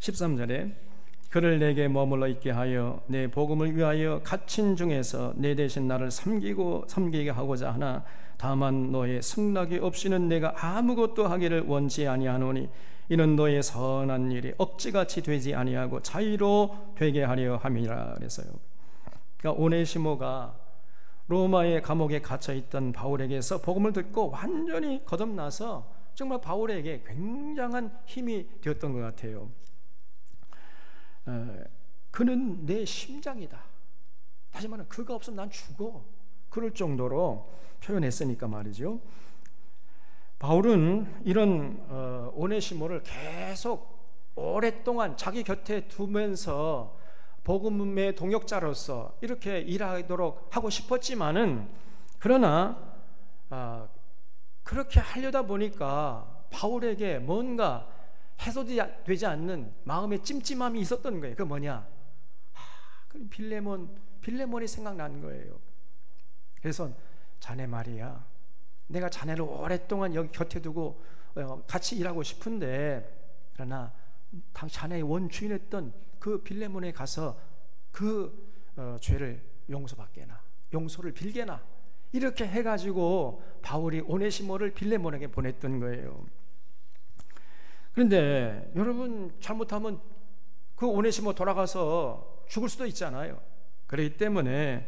13절에 그를 내게 머물러 있게 하여 내 복음을 위하여 갇힌 중에서 내 대신 나를 섬기게 하고자 하나 다만 너의 승낙이 없이는 내가 아무것도 하기를 원치 아니하노니 이는 너의 선한 일이 억지같이 되지 아니하고 자유로 되게 하려 함이라 그래서요. 그러니까 오네시모가 로마의 감옥에 갇혀 있던 바울에게서 복음을 듣고 완전히 거듭나서 정말 바울에게 굉장한 힘이 되었던 것 같아요. 그는 내 심장이다. 다시 말하면 그가 없으면 난 죽어. 그럴 정도로 표현했으니까 말이죠. 바울은 이런 오네시모를 계속 오랫동안 자기 곁에 두면서 복음의 동역자로서 이렇게 일하도록 하고 싶었지만은 그러나 그렇게 하려다 보니까 바울에게 뭔가 해소되지 않는 마음의 찜찜함이 있었던 거예요. 그 뭐냐? 그 빌레몬이 생각나는 거예요. 그래서 자네 말이야, 내가 자네를 오랫동안 여기 곁에 두고 같이 일하고 싶은데 그러나 자네의 원주인했던 그 빌레몬에 가서 그 죄를 용서를 빌게나 이렇게 해가지고 바울이 오네시모를 빌레몬에게 보냈던 거예요. 그런데 여러분, 잘못하면 그 오네시모 돌아가서 죽을 수도 있잖아요. 그렇기 때문에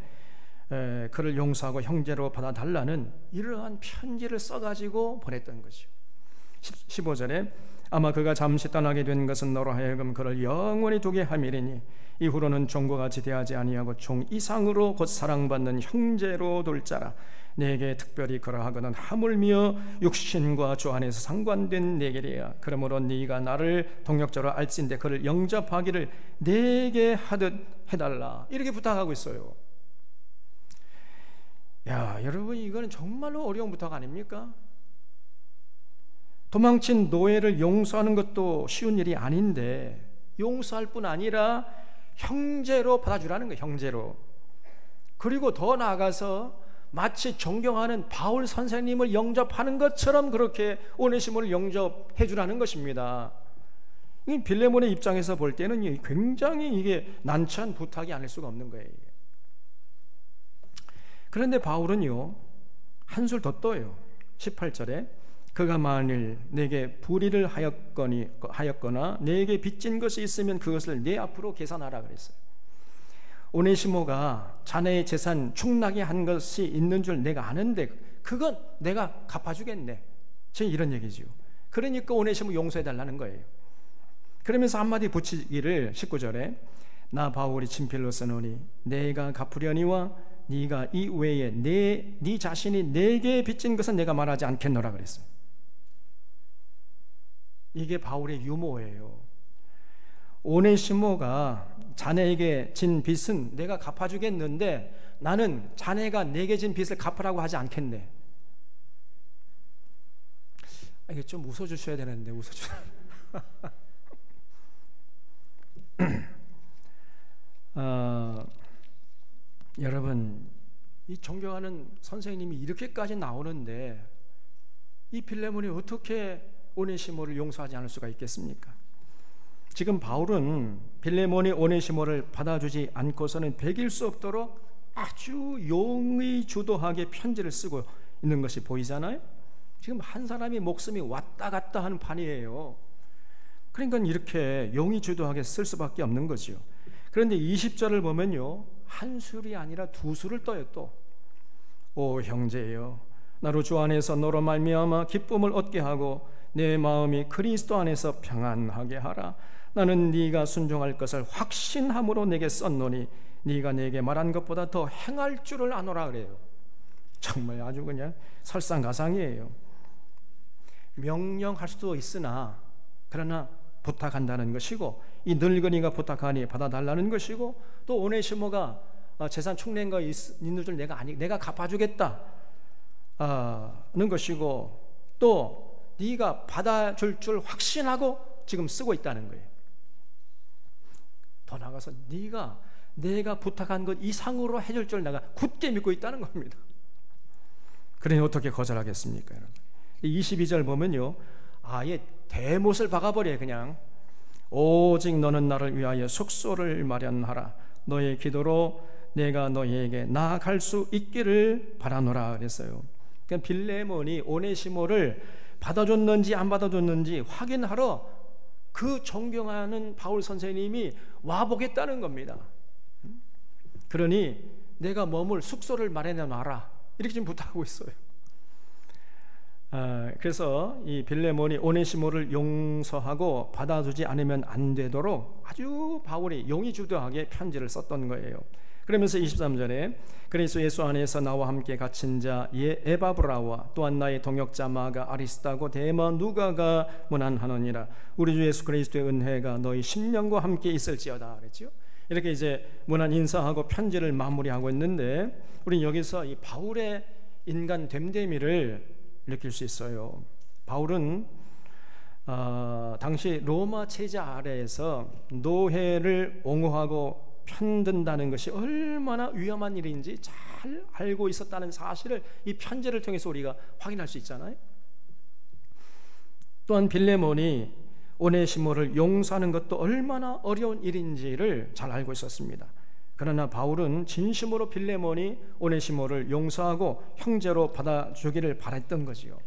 그를 용서하고 형제로 받아달라는 이러한 편지를 써가지고 보냈던 거죠. 15절에 아마 그가 잠시 떠나게 된 것은 너로 하여금 그를 영원히 두게 함이리니 이후로는 종과 같이 대하지 아니하고 종 이상으로 곧 사랑받는 형제로 둘 자라. 내게 특별히 그러하거든 하물며 육신과 주 안에서 상관된 내 길이야. 그러므로 네가 나를 동역자로 알진대 그를 영접하기를 내게 하듯 해달라. 이렇게 부탁하고 있어요. 야, 여러분, 이거는 정말로 어려운 부탁 아닙니까? 도망친 노예를 용서하는 것도 쉬운 일이 아닌데 용서할 뿐 아니라 형제로 받아주라는 거예요. 형제로. 그리고 더 나아가서 마치 존경하는 바울 선생님을 영접하는 것처럼 그렇게 오네시모를 영접해 주라는 것입니다. 이 빌레몬의 입장에서 볼 때는 굉장히 이게 난처한 부탁이 아닐 수가 없는 거예요. 그런데 바울은요, 한술 더 떠요. 18절에 그가 만일 내게 불의를 하였거나 내게 빚진 것이 있으면 그것을 내 앞으로 계산하라 그랬어요. 오네시모가 자네의 재산 축나게 한 것이 있는 줄 내가 아는데 그건 내가 갚아주겠네. 지금 이런 얘기죠. 그러니까 오네시모 용서해달라는 거예요. 그러면서 한마디 붙이기를 19절에 나 바울이 친필로 써노니 내가 갚으려니와 네가 이 외에 네 자신이 내게 빚진 것은 내가 말하지 않겠노라 그랬어요. 이게 바울의 유머예요. 오네시모가 자네에게 진 빚은 내가 갚아주겠는데 나는 자네가 내게 진 빚을 갚으라고 하지 않겠네. 이게 좀 웃어주셔야 되는데 여러분, 이 존경하는 선생님이 이렇게까지 나오는데 이 빌레몬이 어떻게 오네시모를 용서하지 않을 수가 있겠습니까? 지금 바울은 빌레몬이 오네시모를 받아주지 않고서는 배길 수 없도록 아주 용의 주도하게 편지를 쓰고 있는 것이 보이잖아요. 지금 한 사람이 목숨이 왔다 갔다 하는 판이에요. 그러니까 이렇게 용의 주도하게 쓸 수밖에 없는 거죠. 그런데 20절을 보면요, 한 술이 아니라 두 술을 떠요. 또 오 형제여, 나로 주 안에서 너로 말미암아 기쁨을 얻게 하고 내 마음이 그리스도 안에서 평안하게 하라. 나는 네가 순종할 것을 확신함으로 내게 썼노니 네가 내게 말한 것보다 더 행할 줄을 아노라 그래요. 정말 아주 그냥 설상가상이에요. 명령할 수도 있으나 그러나 부탁한다는 것이고, 이 늙은이가 부탁하니 받아달라는 것이고, 또 오네시모가 재산 축낸 거 있는 줄 내가 갚아주겠다 는 것이고, 또 네가 받아줄 줄 확신하고 지금 쓰고 있다는 거예요. 더 나아가서 내가 부탁한 것 이상으로 해줄 줄 내가 굳게 믿고 있다는 겁니다. 그러니 어떻게 거절하겠습니까, 여러분? 22절 보면요, 아예 대못을 박아버려요. 그냥 오직 너는 나를 위하여 숙소를 마련하라. 너의 기도로 내가 너희에게 나아갈 수 있기를 바라노라 그랬어요. 그러니까 빌레몬이 오네시모를 받아줬는지 안 받아줬는지 확인하러 그 존경하는 바울 선생님이 와보겠다는 겁니다. 그러니 내가 머물 숙소를 마련해 놔라, 이렇게 지금 부탁하고 있어요. 그래서 이 빌레몬이 오네시모를 용서하고 받아주지 않으면 안 되도록 아주 바울이 용의주도하게 편지를 썼던 거예요. 그러면서 23절에 그리스도 예수 안에서 나와 함께 갇힌 자 에바브라와 또한 나의 동역자 마가 아리스타고 데마 누가가 문안하느니라. 우리 주 예수 그리스도의 은혜가 너희 심령과 함께 있을지어다 그랬죠. 이렇게 이제 문안 인사하고 편지를 마무리하고 있는데, 우리는 여기서 이 바울의 인간 됨됨이를 느낄 수 있어요. 바울은 당시 로마 체제 아래에서 노예를 옹호하고 편든다는 것이 얼마나 위험한 일인지 잘 알고 있었다는 사실을 이 편지를 통해서 우리가 확인할 수 있잖아요. 또한 빌레몬이 오네시모를 용서하는 것도 얼마나 어려운 일인지를 잘 알고 있었습니다. 그러나 바울은 진심으로 빌레몬이 오네시모를 용서하고 형제로 받아주기를 바랬던 거지요.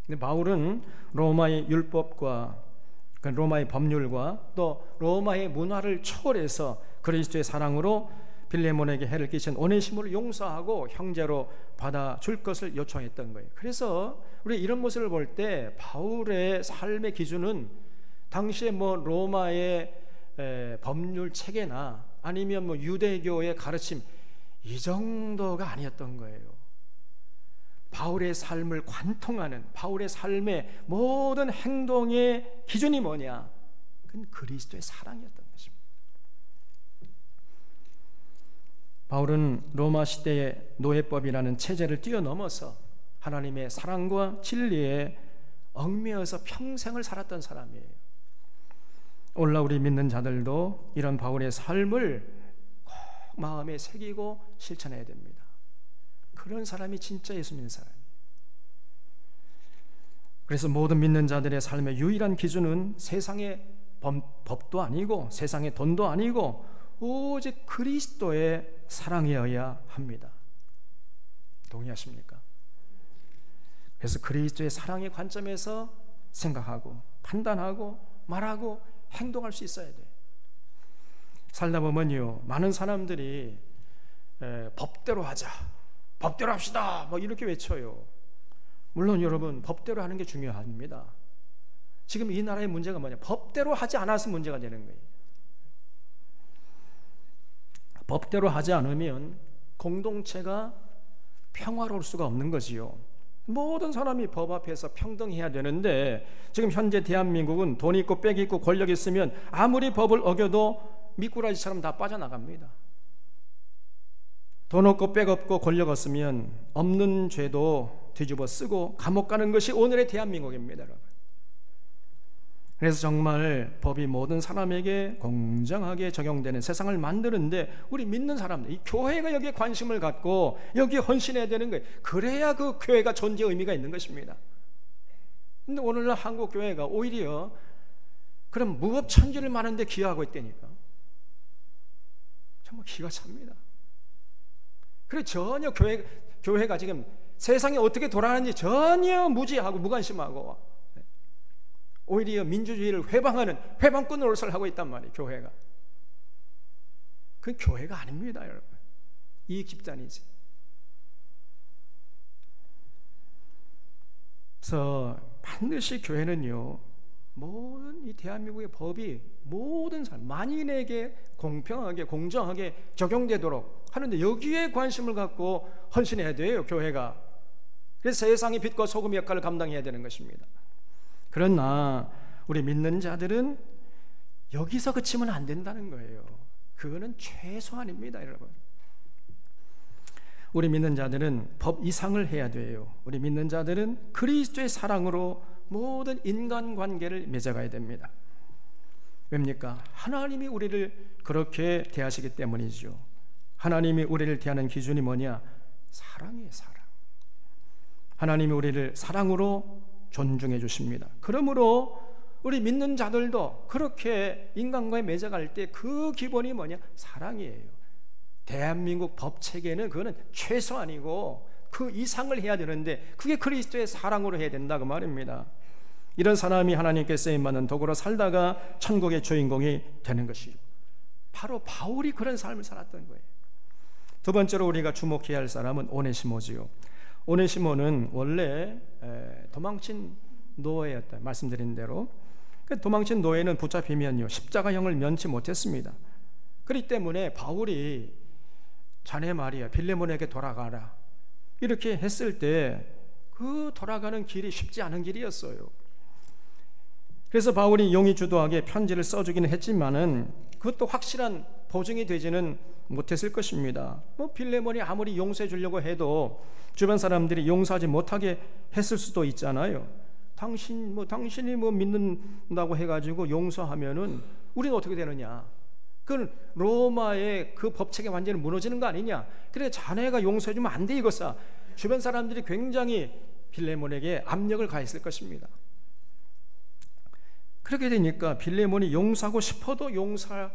근데 바울은 로마의 율법과 로마의 법률과 또 로마의 문화를 초월해서 그리스도의 사랑으로 빌레몬에게 해를 끼친 오네시모를 용서하고 형제로 받아줄 것을 요청했던 거예요. 그래서 우리 이런 모습을 볼 때 바울의 삶의 기준은 당시에 로마의 법률 체계나 아니면 유대교의 가르침, 이 정도가 아니었던 거예요. 바울의 삶을 관통하는, 바울의 삶의 모든 행동의 기준이 뭐냐? 그건 그리스도의 사랑이었던 것입니다. 바울은 로마 시대의 노예법이라는 체제를 뛰어넘어서 하나님의 사랑과 진리에 얽매여서 평생을 살았던 사람이에요. 오늘날 우리 믿는 자들도 이런 바울의 삶을 꼭 마음에 새기고 실천해야 됩니다. 그런 사람이 진짜 예수 믿는 사람이에요. 그래서 모든 믿는 자들의 삶의 유일한 기준은 세상의 법도 아니고 세상의 돈도 아니고 오직 그리스도의 사랑이어야 합니다. 동의하십니까? 그래서 그리스도의 사랑의 관점에서 생각하고 판단하고 말하고 행동할 수 있어야 돼요. 살다 보면요, 많은 사람들이 법대로 하자, 법대로 합시다 이렇게 외쳐요. 물론 여러분, 법대로 하는 게 중요합니다. 지금 이 나라의 문제가 뭐냐? 법대로 하지 않아서 문제가 되는 거예요. 법대로 하지 않으면 공동체가 평화로울 수가 없는 거지요. 모든 사람이 법 앞에서 평등해야 되는데 지금 현재 대한민국은 돈 있고 빽 있고 권력 있으면 아무리 법을 어겨도 미꾸라지처럼 다 빠져나갑니다. 돈 없고 빽 없고 권력 없으면 없는 죄도 뒤집어 쓰고 감옥 가는 것이 오늘의 대한민국입니다, 여러분. 그래서 정말 법이 모든 사람에게 공정하게 적용되는 세상을 만드는데 우리 믿는 사람들, 이 교회가 여기에 관심을 갖고 여기에 헌신해야 되는 거예요. 그래야 그 교회가 존재의 의미가 있는 것입니다. 근데 오늘날 한국 교회가 오히려 그런 무법천지를 많은데 기여하고 있다니까. 정말 기가 찹니다. 그래 전혀 교회가 지금 세상이 어떻게 돌아가는지 전혀 무지하고 무관심하고 오히려 민주주의를 회방하는 회방꾼 노릇을 하고 있단 말이에요. 교회가. 그건 교회가 아닙니다, 여러분. 이익 집단이지. 그래서 반드시 교회는요, 모든 이 대한민국의 법이 모든 사람, 만인에게 공평하게 공정하게 적용되도록 하는데 여기에 관심을 갖고 헌신해야 돼요, 교회가. 그래서 세상의 빛과 소금 역할을 감당해야 되는 것입니다. 그러나 우리 믿는 자들은 여기서 그치면 안 된다는 거예요. 그거는 최소한입니다, 여러분. 우리 믿는 자들은 법 이상을 해야 돼요. 우리 믿는 자들은 그리스도의 사랑으로 모든 인간관계를 맺어가야 됩니다. 왜입니까? 하나님이 우리를 그렇게 대하시기 때문이죠. 하나님이 우리를 대하는 기준이 뭐냐? 사랑이에요, 사랑. 하나님이 우리를 사랑으로 존중해 주십니다. 그러므로 우리 믿는 자들도 그렇게 인간과의 맺어갈 때 그 기본이 뭐냐? 사랑이에요. 대한민국 법 체계는 그거는 최소한이고 그 이상을 해야 되는데 그게 그리스도의 사랑으로 해야 된다 그 말입니다. 이런 사람이 하나님께 쓰임받는 도구로 살다가 천국의 주인공이 되는 것이요, 바로 바울이 그런 삶을 살았던 거예요. 두 번째로 우리가 주목해야 할 사람은 오네시모지요. 오네시모는 원래 도망친 노예였다 말씀드린 대로. 도망친 노예는 붙잡히면요 십자가형을 면치 못했습니다. 그렇기 때문에 바울이 자네 말이야 빌레몬에게 돌아가라 이렇게 했을 때 그 돌아가는 길이 쉽지 않은 길이었어요. 그래서 바울이 용의 주도하게 편지를 써주기는 했지만은 그것도 확실한 보증이 되지는 못했을 것입니다. 빌레몬이 아무리 용서해 주려고 해도 주변 사람들이 용서하지 못하게 했을 수도 있잖아요. 당신이 믿는다고 해가지고 용서하면은 우리는 어떻게 되느냐? 그건 로마의 그 법체계 완전히 무너지는 거 아니냐? 그래 자네가 용서해주면 안 돼 이거사. 주변 사람들이 굉장히 빌레몬에게 압력을 가했을 것입니다. 그렇게 되니까 빌레몬이 용서하고 싶어도 용서할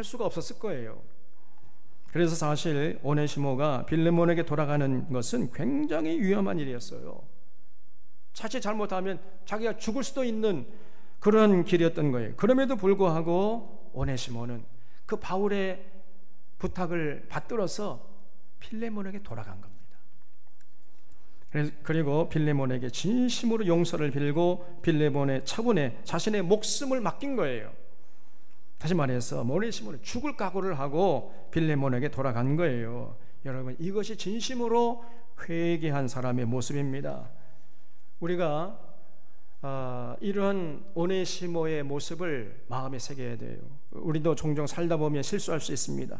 수가 없었을 거예요. 그래서 사실 오네시모가 빌레몬에게 돌아가는 것은 굉장히 위험한 일이었어요. 자칫 잘못하면 자기가 죽을 수도 있는 그런 길이었던 거예요. 그럼에도 불구하고 오네시모는 그 바울의 부탁을 받들어서 빌레몬에게 돌아간 겁니다. 그리고 빌레몬에게 진심으로 용서를 빌고 빌레몬의 처분에 자신의 목숨을 맡긴 거예요. 다시 말해서 오네시모는 죽을 각오를 하고 빌레몬에게 돌아간 거예요. 여러분, 이것이 진심으로 회개한 사람의 모습입니다. 우리가 이런 오네시모의 모습을 마음에 새겨야 돼요. 우리도 종종 살다 보면 실수할 수 있습니다.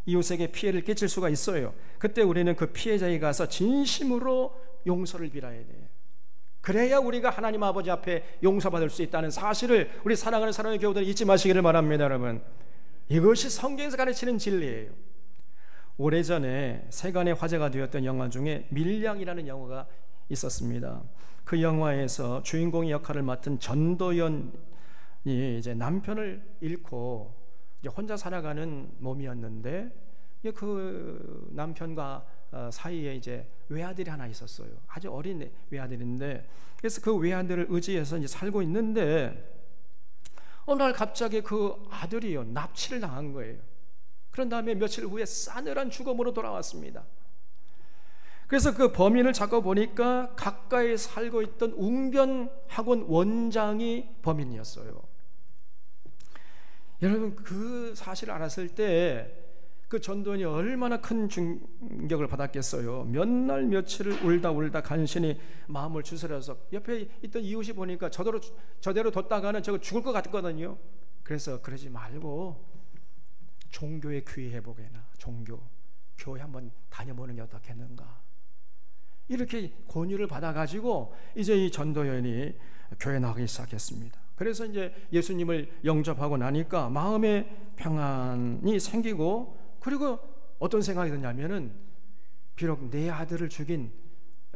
이웃에게 피해를 끼칠 수가 있어요. 그때 우리는 그 피해자에게 가서 진심으로 용서를 빌어야 돼요. 그래야 우리가 하나님 아버지 앞에 용서받을 수 있다는 사실을 우리 사랑하는 사랑의 교우들 잊지 마시기를 바랍니다. 여러분, 이것이 성경에서 가르치는 진리예요. 오래전에 세간의 화제가 되었던 영화 중에 밀양이라는 영화가 있었습니다. 그 영화에서 주인공의 역할을 맡은 전도연이 이제 남편을 잃고 이제 혼자 살아가는 몸이었는데 그 남편과 사이에 이제 외아들이 하나 있었어요. 아주 어린 외아들인데, 그래서 그 외아들을 의지해서 이제 살고 있는데 어느 날 갑자기 그 아들이요 납치를 당한 거예요. 그런 다음에 며칠 후에 싸늘한 죽음으로 돌아왔습니다. 그래서 그 범인을 잡고 보니까 가까이 살고 있던 웅변학원 원장이 범인이었어요. 여러분, 그 사실을 알았을 때 그 전도연이 얼마나 큰 충격을 받았겠어요. 몇 날 며칠을 울다 간신히 마음을 추스려서 옆에 있던 이웃이 보니까 저대로 뒀다가는 저거 죽을 것 같거든요. 그래서 그러지 말고 종교에 귀해보게나 교회 한번 다녀보는 게 어떻겠는가, 이렇게 권유를 받아가지고 이제 이 전도연이 교회 나가기 시작했습니다. 그래서 이제 예수님을 영접하고 나니까 마음의 평안이 생기고, 그리고 어떤 생각이 드냐면은 비록 내 아들을 죽인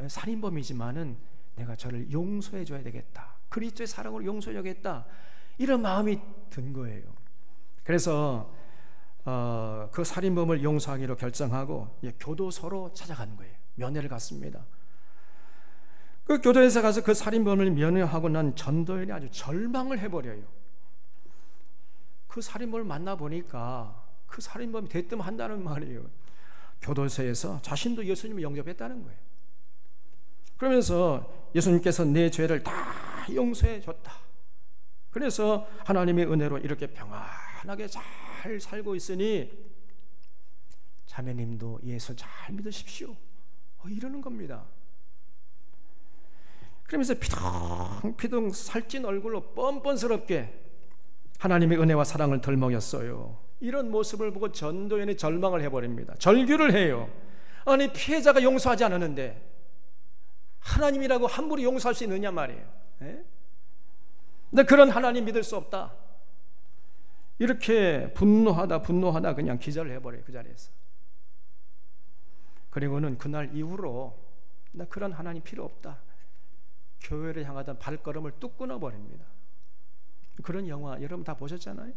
살인범이지만은 내가 저를 용서해 줘야 되겠다, 그리스도의 사랑으로 용서해 줘야겠다, 이런 마음이 든 거예요. 그래서 그 살인범을 용서하기로 결정하고 교도소로 찾아간 거예요. 면회를 갔습니다. 그 교도소에 가서 그 살인범을 면회하고 난 전도연이 아주 절망을 해버려요. 그 살인범을 만나보니까 그 살인범이 대뜸한다는 말이에요. 교도소에서 자신도 예수님을 영접했다는 거예요. 그러면서 예수님께서 내 죄를 다 용서해 줬다, 그래서 하나님의 은혜로 이렇게 평안하게 잘 살고 있으니 자매님도 예수 잘 믿으십시오, 이러는 겁니다. 그러면서 피둥피둥 살찐 얼굴로 뻔뻔스럽게 하나님의 은혜와 사랑을 덜먹였어요. 이런 모습을 보고 전도연이 절망을 해버립니다. 절규를 해요. 아니, 피해자가 용서하지 않았는데 하나님이라고 함부로 용서할 수 있느냐 말이에요. 근데 그런 하나님 믿을 수 없다, 이렇게 분노하다 그냥 기절을 해버려요, 그 자리에서. 그리고는 그날 이후로 나 그런 하나님 필요 없다, 교회를 향하던 발걸음을 뚝 끊어버립니다. 그런 영화 여러분 다 보셨잖아요.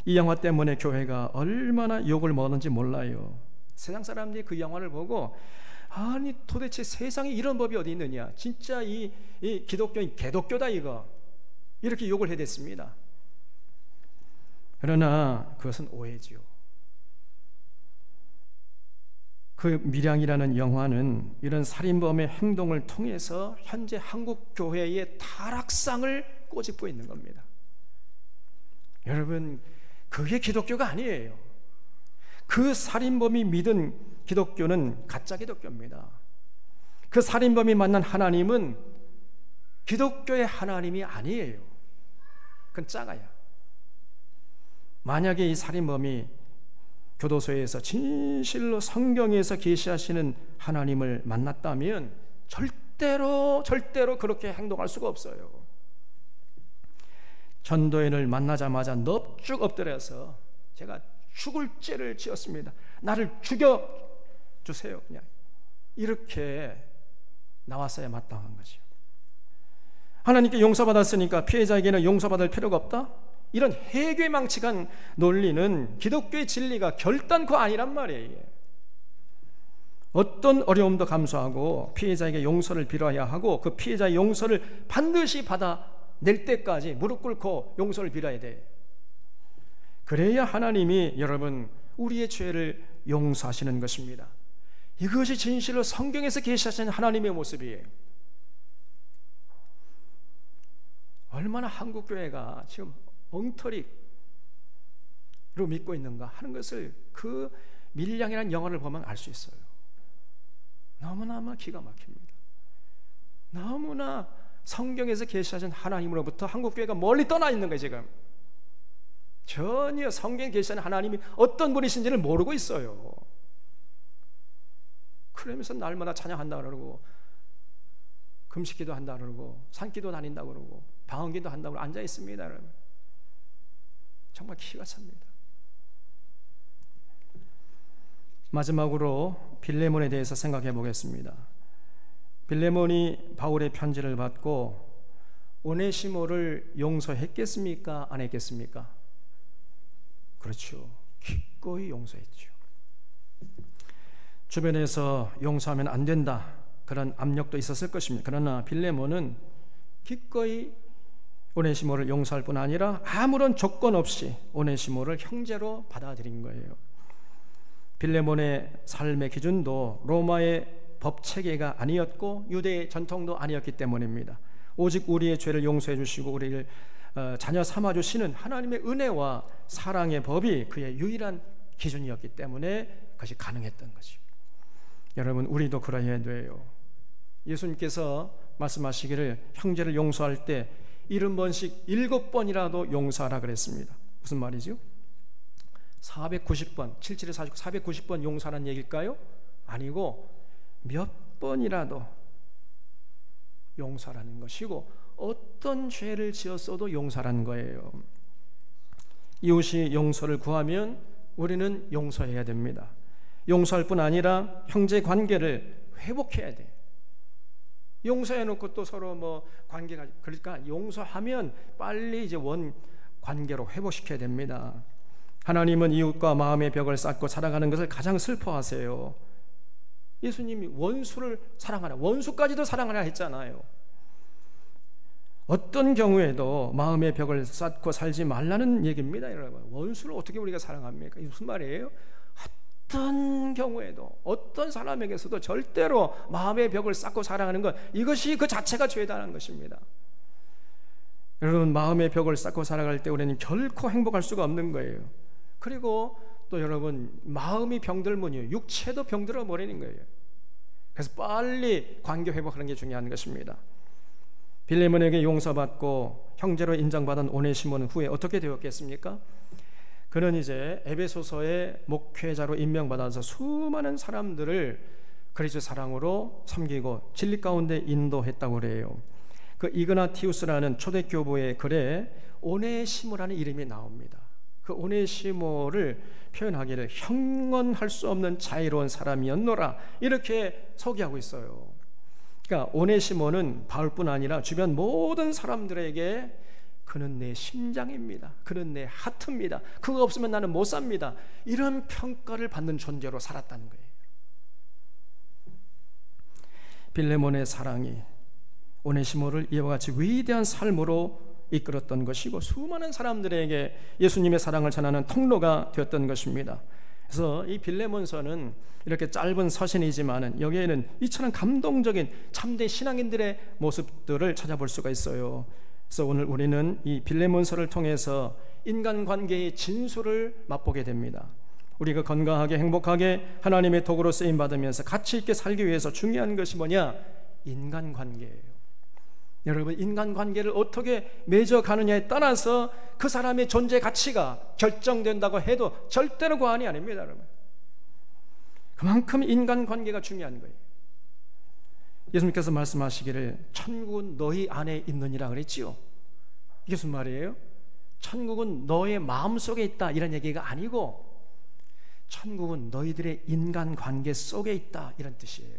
이 영화 때문에 교회가 얼마나 욕을 먹었는지 몰라요. 세상 사람들이 그 영화를 보고 아니 도대체 세상에 이런 법이 어디 있느냐, 진짜 이 기독교인 개독교다 이거, 이렇게 욕을 해댔습니다. 그러나 그것은 오해지요. 그 밀양이라는 영화는 이런 살인범의 행동을 통해서 현재 한국 교회의 타락상을 꼬집고 있는 겁니다. 여러분, 그게 기독교가 아니에요. 그 살인범이 믿은 기독교는 가짜 기독교입니다. 그 살인범이 만난 하나님은 기독교의 하나님이 아니에요. 그건 짜가야. 만약에 이 살인범이 교도소에서 진실로 성경에서 계시하시는 하나님을 만났다면 절대로 그렇게 행동할 수가 없어요. 전도인을 만나자마자 넙죽 엎드려서 제가 죽을 죄를 지었습니다, 나를 죽여주세요, 그냥 이렇게 나왔어야 마땅한 거죠. 하나님께 용서받았으니까 피해자에게는 용서받을 필요가 없다? 이런 해괴망측한 논리는 기독교의 진리가 결단코 아니란 말이에요. 어떤 어려움도 감수하고 피해자에게 용서를 빌어야 하고 그 피해자의 용서를 반드시 받아낼 때까지 무릎 꿇고 용서를 빌어야 돼. 그래야 하나님이 여러분 우리의 죄를 용서하시는 것입니다. 이것이 진실로 성경에서 계시하시는 하나님의 모습이에요. 얼마나 한국교회가 지금 엉터리로 믿고 있는가 하는 것을 그 밀양이라는 영화를 보면 알 수 있어요. 너무나 기가 막힙니다. 너무나 성경에서 계시하신 하나님으로부터 한국교회가 멀리 떠나 있는 거예요. 지금 전혀 성경에 계시하는 하나님이 어떤 분이신지를 모르고 있어요. 그러면서 날마다 찬양한다 그러고 금식기도 한다 그러고 산기도 다닌다 그러고 방언기도 한다고 앉아 있습니다. 여러분, 정말 기가 찹니다. 마지막으로 빌레몬에 대해서 생각해 보겠습니다. 빌레몬이 바울의 편지를 받고 오네시모를 용서했겠습니까? 안 했겠습니까? 그렇죠. 기꺼이 용서했죠. 주변에서 용서하면 안 된다, 그런 압력도 있었을 것입니다. 그러나 빌레몬은 기꺼이 오네시모를 용서할 뿐 아니라 아무런 조건 없이 오네시모를 형제로 받아들인 거예요. 빌레몬의 삶의 기준도 로마의 법 체계가 아니었고 유대의 전통도 아니었기 때문입니다. 오직 우리의 죄를 용서해 주시고 우리를 자녀 삼아 주시는 하나님의 은혜와 사랑의 법이 그의 유일한 기준이었기 때문에 그것이 가능했던 거죠. 여러분, 우리도 그러해야 돼요. 예수님께서 말씀하시기를 형제를 용서할 때 70번씩 7번이라도 용서하라 그랬습니다. 무슨 말이죠? 490번, 77에 490번 용서하는 얘기일까요? 아니고 몇 번이라도 용서하라는 것이고 어떤 죄를 지었어도 용서하라는 거예요. 이웃이 용서를 구하면 우리는 용서해야 됩니다. 용서할 뿐 아니라 형제 관계를 회복해야 돼. 용서해놓고 또 서로 관계가, 그러니까 용서하면 빨리 이제 원 관계로 회복시켜야 됩니다. 하나님은 이웃과 마음의 벽을 쌓고 살아가는 것을 가장 슬퍼하세요. 예수님이 원수를 사랑하라, 원수까지도 사랑하라 했잖아요. 어떤 경우에도 마음의 벽을 쌓고 살지 말라는 얘기입니다. 여러분, 원수를 어떻게 우리가 사랑합니까? 이게 무슨 말이에요? 어떤 경우에도 어떤 사람에게서도 절대로 마음의 벽을 쌓고 살아가는 것, 이것이 그 자체가 죄다라는 것입니다. 여러분, 마음의 벽을 쌓고 살아갈 때 우리는 결코 행복할 수가 없는 거예요. 그리고 또 여러분, 마음이 병들면요 육체도 병들어 버리는 거예요. 그래서 빨리 관계 회복하는 게 중요한 것입니다. 빌레몬에게 용서받고 형제로 인정받은 오네시모는 후에 어떻게 되었겠습니까? 그는 이제 에베소서의 목회자로 임명받아서 수많은 사람들을 그리스도의 사랑으로 섬기고 진리 가운데 인도했다고 그래요. 그 이그나티우스라는 초대교부의 글에 오네시모라는 이름이 나옵니다. 그 오네시모를 표현하기를 형언할 수 없는 자애로운 사람이었노라, 이렇게 소개하고 있어요. 그러니까 오네시모는 바울뿐 아니라 주변 모든 사람들에게 그는 내 심장입니다. 그는 내 하트입니다. 그거 없으면 나는 못 삽니다. 이런 평가를 받는 존재로 살았다는 거예요. 빌레몬의 사랑이 오네시모를 이와 같이 위대한 삶으로 이끌었던 것이고 수많은 사람들에게 예수님의 사랑을 전하는 통로가 되었던 것입니다. 그래서 이 빌레몬서는 이렇게 짧은 서신이지만은 여기에는 이처럼 감동적인 참된 신앙인들의 모습들을 찾아볼 수가 있어요. 그래서 오늘 우리는 이 빌레몬서를 통해서 인간관계의 진수를 맛보게 됩니다. 우리가 건강하게 행복하게 하나님의 도구로 쓰임받으면서 가치 있게 살기 위해서 중요한 것이 뭐냐? 인간관계예요. 여러분, 인간관계를 어떻게 맺어가느냐에 따라서 그 사람의 존재 가치가 결정된다고 해도 절대로 과언이 아닙니다. 여러분, 그만큼 인간관계가 중요한 거예요. 예수님께서 말씀하시기를 천국은 너희 안에 있느니라 그랬지요. 이게 무슨 말이에요? 천국은 너의 마음속에 있다 이런 얘기가 아니고 천국은 너희들의 인간관계 속에 있다 이런 뜻이에요.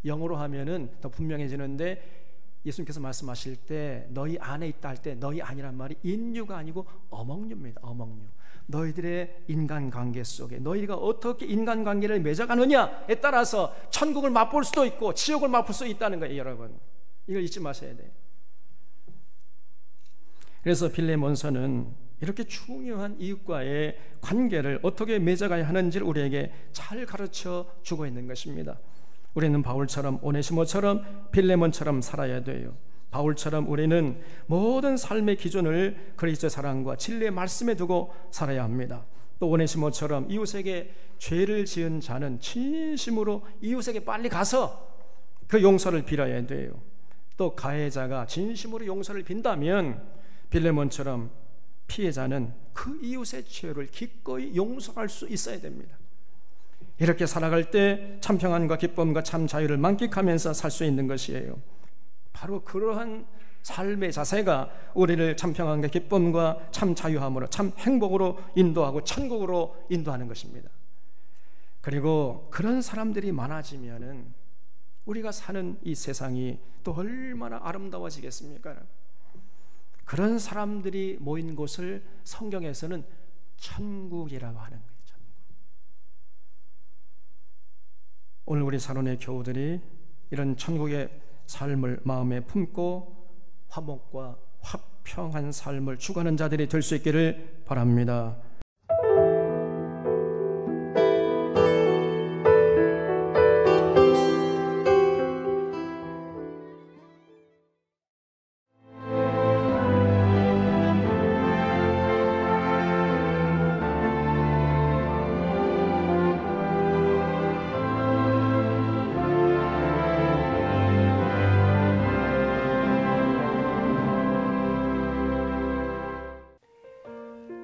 영어로 하면은 더 분명해지는데 예수님께서 말씀하실 때 너희 안에 있다 할 때 너희 안이란 말이 인유가 아니고 어멍류입니다. 어멍류. 너희들의 인간관계 속에 너희가 어떻게 인간관계를 맺어가느냐에 따라서 천국을 맛볼 수도 있고 지옥을 맛볼 수 있다는 거예요. 여러분, 이걸 잊지 마셔야 돼요. 그래서 빌레몬서는 이렇게 중요한 이웃과의 관계를 어떻게 맺어가야 하는지를 우리에게 잘 가르쳐 주고 있는 것입니다. 우리는 바울처럼 오네시모처럼 빌레몬처럼 살아야 돼요. 바울처럼 우리는 모든 삶의 기준을 그리스도의 사랑과 진리의 말씀에 두고 살아야 합니다. 또 오네시모처럼 이웃에게 죄를 지은 자는 진심으로 이웃에게 빨리 가서 그 용서를 빌어야 돼요. 또 가해자가 진심으로 용서를 빈다면 빌레몬처럼 피해자는 그 이웃의 죄를 기꺼이 용서할 수 있어야 됩니다. 이렇게 살아갈 때 참 평안과 기쁨과 참 자유를 만끽하면서 살 수 있는 것이에요. 바로 그러한 삶의 자세가 우리를 참 평안과 기쁨과 참 자유함으로 참 행복으로 인도하고 천국으로 인도하는 것입니다. 그리고 그런 사람들이 많아지면은 우리가 사는 이 세상이 또 얼마나 아름다워지겠습니까? 그런 사람들이 모인 곳을 성경에서는 천국이라고 하는 거예요. 천국. 오늘 우리 사론의 교우들이 이런 천국의 삶을 마음에 품고 화목과 화평한 삶을 추구하는 자들이 될 수 있기를 바랍니다.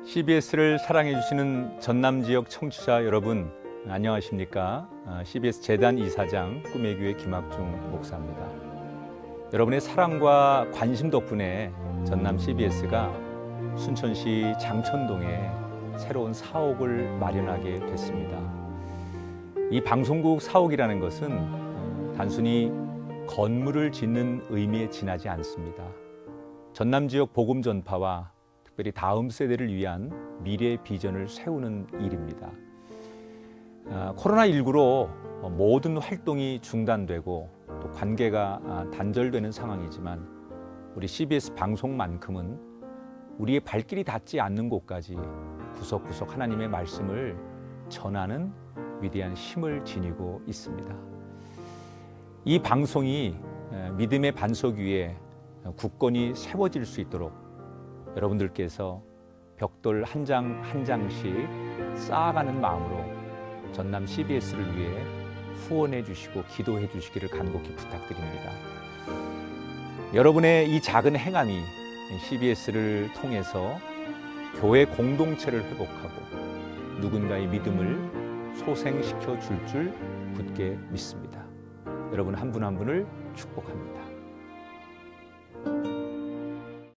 CBS를 사랑해 주시는 전남 지역 청취자 여러분, 안녕하십니까? CBS 재단 이사장 꿈의 교회 김학중 목사입니다. 여러분의 사랑과 관심 덕분에 전남 CBS가 순천시 장천동에 새로운 사옥을 마련하게 됐습니다. 이 방송국 사옥이라는 것은 단순히 건물을 짓는 의미에 지나지 않습니다. 전남 지역 복음 전파와 특별히 다음 세대를 위한 미래 비전을 세우는 일입니다. 코로나19로 모든 활동이 중단되고 또 관계가 단절되는 상황이지만 우리 CBS 방송만큼은 우리의 발길이 닿지 않는 곳까지 구석구석 하나님의 말씀을 전하는 위대한 힘을 지니고 있습니다. 이 방송이 믿음의 반석 위에 굳건히 세워질 수 있도록 여러분들께서 벽돌 한 장 한 장씩 쌓아가는 마음으로 전남 CBS를 위해 후원해 주시고 기도해 주시기를 간곡히 부탁드립니다. 여러분의 이 작은 행함이 CBS를 통해서 교회 공동체를 회복하고 누군가의 믿음을 소생시켜 줄 굳게 믿습니다. 여러분 한 분 한 분을 축복합니다.